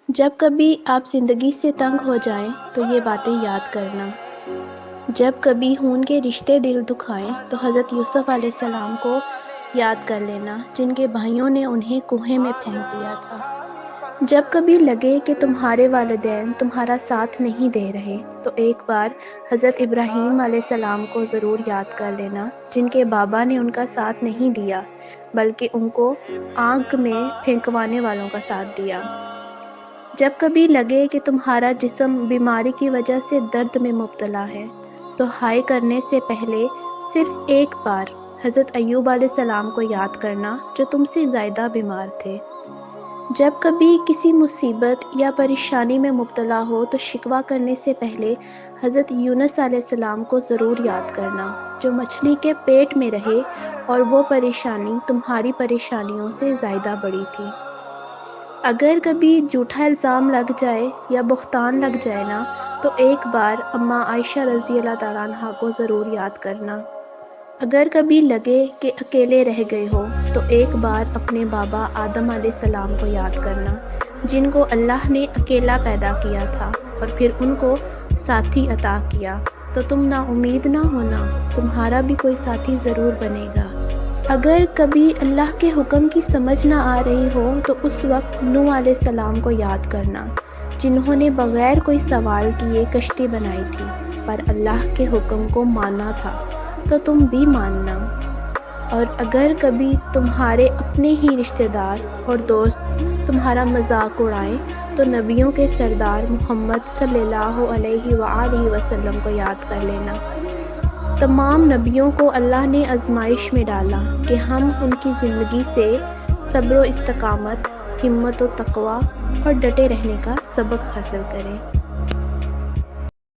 جب کبھی آپ زندگی سے تنگ ہو جائیں تو یہ باتیں یاد کرنا۔ جب کبھی خون کے رشتے دل دکھائیں تو حضرت یوسف علیہ السلام کو یاد کر لینا، جن کے بھائیوں نے انہیں کنویں میں پھینک دیا تھا۔ جب کبھی لگے کہ تمہارے والدین تمہارا ساتھ نہیں دے رہے تو ایک بار حضرت ابراہیم علیہ السلام کو ضرور یاد کر لینا، جن کے بابا نے ان کا ساتھ نہیں دیا بلکہ ان کو آگ میں پھینکوانے والوں کا ساتھ دیا۔ جب کبھی لگے کہ تمہارا جسم بیماری کی وجہ سے درد میں مبتلا ہے تو ہائے کرنے سے پہلے صرف ایک بار حضرت ایوب علیہ السلام کو یاد کرنا، جو تم سے زیادہ بیمار تھے۔ جب کبھی کسی مصیبت یا پریشانی میں مبتلا ہو تو شکوہ کرنے سے پہلے حضرت یونس علیہ السلام کو ضرور یاد کرنا، جو مچھلی کے پیٹ میں رہے اور وہ پریشانی تمہاری پریشانیوں سے زیادہ بڑی تھی۔ اگر کبھی جھوٹا الزام لگ جائے یا بہتان لگ جائے نا، تو ایک بار اماں عائشہ رضی اللہ تعالیٰ عنہا کو ضرور یاد کرنا۔ اگر کبھی لگے کہ اکیلے رہ گئے ہو تو ایک بار اپنے بابا آدم علیہ السلام کو یاد کرنا، جن کو اللہ نے اکیلا پیدا کیا تھا اور پھر ان کو ساتھی عطا کیا، تو تم نا امید نہ ہونا، تمہارا بھی کوئی ساتھی ضرور بنے گا۔ اگر کبھی اللہ کے حکم کی سمجھ نہ آ رہی ہو تو اس وقت نوح علیہ السلام کو یاد کرنا، جنہوں نے بغیر کوئی سوال کیے کشتی بنائی تھی، پر اللہ کے حکم کو مانا تھا، تو تم بھی ماننا۔ اور اگر کبھی تمہارے اپنے ہی رشتہ دار اور دوست تمہارا مذاق اڑائیں تو نبیوں کے سردار محمد صلی اللہ علیہ وآلہ وسلم کو یاد کر لینا۔ تمام نبیوں کو اللہ نے آزمائش میں ڈالا کہ ہم ان کی زندگی سے صبر و استقامت، ہمت و تقوی اور ڈٹے رہنے کا سبق حاصل کریں۔